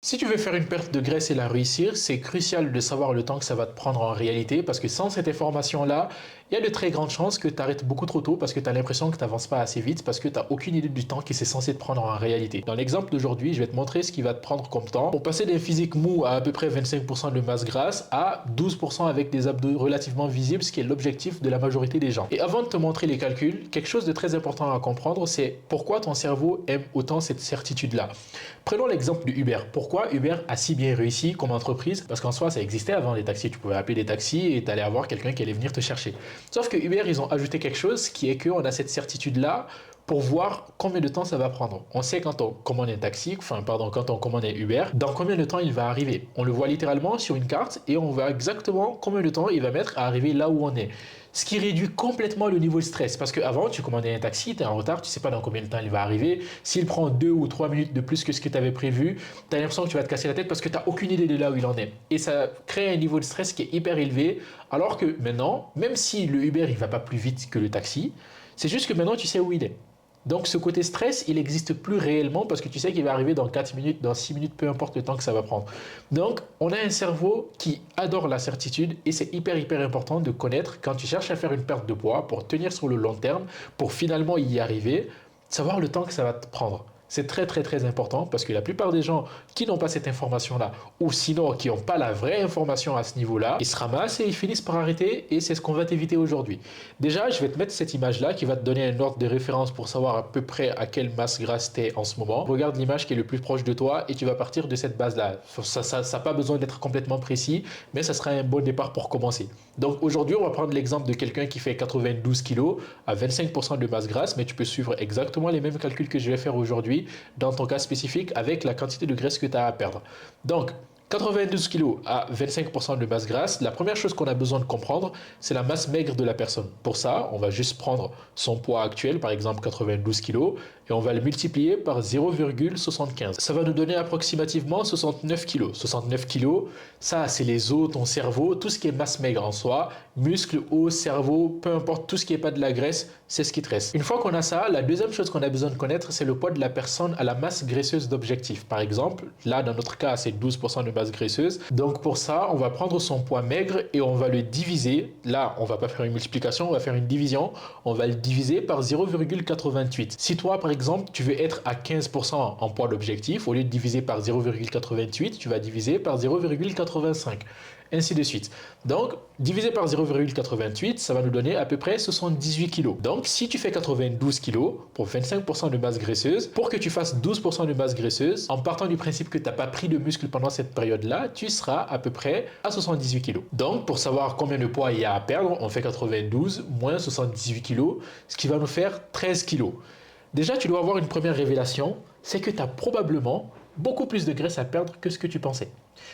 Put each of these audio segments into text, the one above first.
Si tu veux faire une perte de graisse et la réussir, c'est crucial de savoir le temps que ça va te prendre en réalité parce que sans cette information-là, il y a de très grandes chances que tu arrêtes beaucoup trop tôt parce que tu as l'impression que tu n'avances pas assez vite parce que tu n'as aucune idée du temps qui c'est censé te prendre en réalité. Dans l'exemple d'aujourd'hui, je vais te montrer ce qui va te prendre comme temps pour passer d'un physique mou à peu près 25% de masse grasse à 12% avec des abdos relativement visibles, ce qui est l'objectif de la majorité des gens. Et avant de te montrer les calculs, quelque chose de très important à comprendre, c'est pourquoi ton cerveau aime autant cette certitude-là. Prenons l'exemple de Uber. Pourquoi Uber a si bien réussi comme entreprise? Parce qu'en soi, ça existait avant les taxis. Tu pouvais appeler des taxis et tu allais avoir quelqu'un qui allait venir te chercher. Sauf que Uber, ils ont ajouté quelque chose qui est qu'on a cette certitude-là pour voir combien de temps ça va prendre. On sait quand on commande un taxi, quand on commande un Uber, dans combien de temps il va arriver. On le voit littéralement sur une carte et on voit exactement combien de temps il va mettre à arriver là où on est. Ce qui réduit complètement le niveau de stress. Parce qu'avant, tu commandais un taxi, tu es en retard, tu ne sais pas dans combien de temps il va arriver. S'il prend 2 ou 3 minutes de plus que ce que tu avais prévu, tu as l'impression que tu vas te casser la tête parce que tu n'as aucune idée de là où il en est. Et ça crée un niveau de stress qui est hyper élevé. Alors que maintenant, même si le Uber il va pas plus vite que le taxi, c'est juste que maintenant tu sais où il est. Donc ce côté stress, il n'existe plus réellement parce que tu sais qu'il va arriver dans 4 minutes, dans 6 minutes, peu importe le temps que ça va prendre. Donc on a un cerveau qui adore la certitude et c'est hyper important de connaître quand tu cherches à faire une perte de poids pour tenir sur le long terme, pour finalement y arriver, savoir le temps que ça va te prendre. C'est très important parce que la plupart des gens qui n'ont pas cette information-là ou sinon qui n'ont pas la vraie information à ce niveau-là, ils se ramassent et ils finissent par arrêter et c'est ce qu'on va t'éviter aujourd'hui. Déjà, je vais te mettre cette image-là qui va te donner un ordre de référence pour savoir à peu près à quelle masse grasse tu es en ce moment. Regarde l'image qui est le plus proche de toi et tu vas partir de cette base-là. Ça n'a pas besoin d'être complètement précis, mais ça sera un bon départ pour commencer. Donc aujourd'hui, on va prendre l'exemple de quelqu'un qui fait 92 kg à 25% de masse grasse, mais tu peux suivre exactement les mêmes calculs que je vais faire aujourd'hui dans ton cas spécifique avec la quantité de graisse que tu as à perdre. Donc, 92 kg à 25% de masse grasse, la première chose qu'on a besoin de comprendre, c'est la masse maigre de la personne. Pour ça, on va juste prendre son poids actuel, par exemple 92 kg, et on va le multiplier par 0,75. Ça va nous donner approximativement 69 kg. 69 kg, ça c'est les os, ton cerveau, tout ce qui est masse maigre en soi, muscles, os, cerveau, peu importe tout ce qui n'est pas de la graisse, c'est ce qui te reste. Une fois qu'on a ça, la deuxième chose qu'on a besoin de connaître, c'est le poids de la personne à la masse graisseuse d'objectif. Par exemple, là dans notre cas, c'est 12% de masse graisseuse. Donc pour ça, on va prendre son poids maigre et on va le diviser. Là, on va pas faire une multiplication, on va faire une division. On va le diviser par 0,88. Si toi, par exemple, tu veux être à 15% en poids d'objectif, au lieu de diviser par 0,88, tu vas diviser par 0,85. Ainsi de suite. Donc, divisé par 0,88, ça va nous donner à peu près 78 kg. Donc, si tu fais 92 kg pour 25% de masse graisseuse, pour que tu fasses 12% de masse graisseuse, en partant du principe que tu n'as pas pris de muscle pendant cette période-là, tu seras à peu près à 78 kg. Donc, pour savoir combien de poids il y a à perdre, on fait 92 moins 78 kg, ce qui va nous faire 13 kg. Déjà, tu dois avoir une première révélation, c'est que tu as probablement beaucoup plus de graisse à perdre que ce que tu pensais.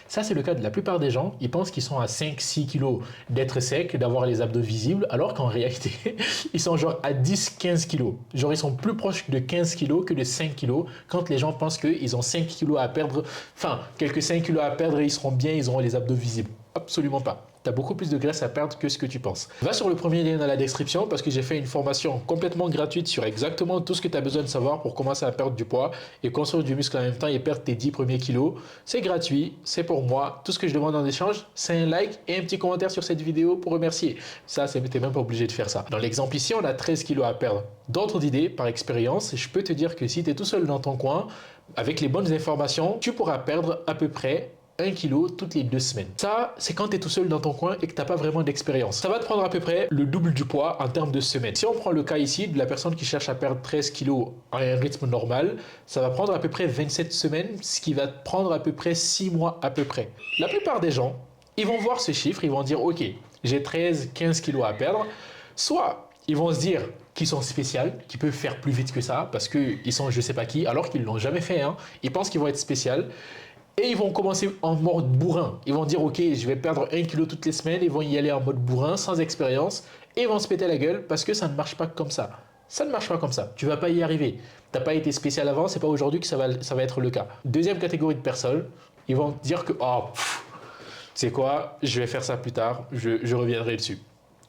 Ça, c'est le cas de la plupart des gens. Ils pensent qu'ils sont à 5-6 kg d'être secs, d'avoir les abdos visibles, alors qu'en réalité, ils sont genre à 10-15 kg. Genre, ils sont plus proches de 15 kg que de 5 kg quand les gens pensent qu'ils ont 5 kg à perdre, enfin, quelques 5 kg à perdre et ils seront bien, ils auront les abdos visibles. Absolument pas. Tu as beaucoup plus de graisse à perdre que ce que tu penses. Va sur le premier lien dans la description parce que j'ai fait une formation complètement gratuite sur exactement tout ce que tu as besoin de savoir pour commencer à perdre du poids et construire du muscle en même temps et perdre tes 10 premiers kilos. C'est gratuit, c'est pour moi. Tout ce que je demande en échange, c'est un like et un petit commentaire sur cette vidéo pour remercier. Ça, tu n'es même pas obligé de faire ça. Dans l'exemple ici, on a 13 kilos à perdre. D'autres idées, par expérience, je peux te dire que si tu es tout seul dans ton coin, avec les bonnes informations, tu pourras perdre à peu près 1 kg toutes les 2 semaines. Ça, c'est quand tu es tout seul dans ton coin et que tu n'as pas vraiment d'expérience. Ça va te prendre à peu près le double du poids en termes de semaines. Si on prend le cas ici de la personne qui cherche à perdre 13 kg à un rythme normal, ça va prendre à peu près 27 semaines, ce qui va te prendre à peu près 6 mois à peu près. La plupart des gens, ils vont voir ce chiffre, ils vont dire « Ok, j'ai 13-15 kg à perdre ». Soit ils vont se dire qu'ils sont spéciaux, qu'ils peuvent faire plus vite que ça parce qu'ils sont je sais pas qui, alors qu'ils ne l'ont jamais fait. Hein. Ils pensent qu'ils vont être spéciaux. Et ils vont commencer en mode bourrin. Ils vont dire, ok, je vais perdre 1 kg toutes les semaines. Ils vont y aller en mode bourrin, sans expérience. Et ils vont se péter la gueule parce que ça ne marche pas comme ça. Ça ne marche pas comme ça. Tu ne vas pas y arriver. Tu n'as pas été spécial avant, c'est pas aujourd'hui que ça va être le cas. Deuxième catégorie de personnes, ils vont dire que, oh, tu sais quoi, je vais faire ça plus tard, je reviendrai dessus.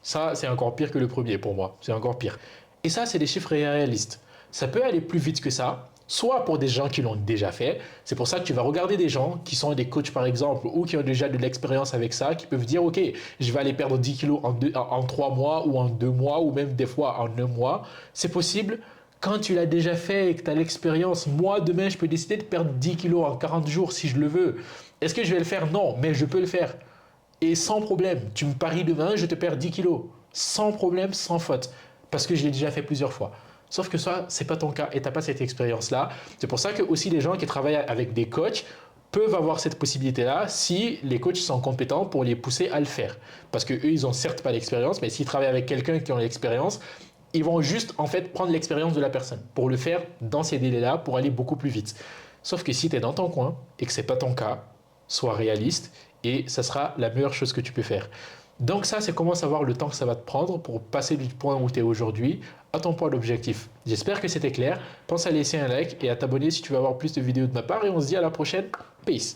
Ça, c'est encore pire que le premier pour moi. C'est encore pire. Et ça, c'est des chiffres réalistes. Ça peut aller plus vite que ça. soit pour des gens qui l'ont déjà fait. C'est pour ça que tu vas regarder des gens qui sont des coachs par exemple ou qui ont déjà de l'expérience avec ça, qui peuvent dire ok, je vais aller perdre 10 kilos en 3 mois ou en 2 mois ou même des fois en 1 mois. C'est possible quand tu l'as déjà fait et que tu as l'expérience. Moi, demain, je peux décider de perdre 10 kilos en 40 jours si je le veux. Est-ce que je vais le faire? Non, mais je peux le faire. Et sans problème, tu me paries demain, je te perds 10 kilos. Sans problème, sans faute. Parce que je l'ai déjà fait plusieurs fois. Sauf que ça, c'est pas ton cas et tu n'as pas cette expérience-là. C'est pour ça que aussi les gens qui travaillent avec des coachs peuvent avoir cette possibilité-là si les coachs sont compétents pour les pousser à le faire. Parce qu'eux, ils n'ont certes pas l'expérience, mais s'ils travaillent avec quelqu'un qui a l'expérience, ils vont juste en fait prendre l'expérience de la personne pour le faire dans ces délais-là pour aller beaucoup plus vite. Sauf que si tu es dans ton coin et que ce n'est pas ton cas, sois réaliste et ça sera la meilleure chose que tu peux faire. Donc ça, c'est comment savoir le temps que ça va te prendre pour passer du point où tu es aujourd'hui à ton point d'objectif. J'espère que c'était clair. Pense à laisser un like et à t'abonner si tu veux avoir plus de vidéos de ma part et on se dit à la prochaine. Peace.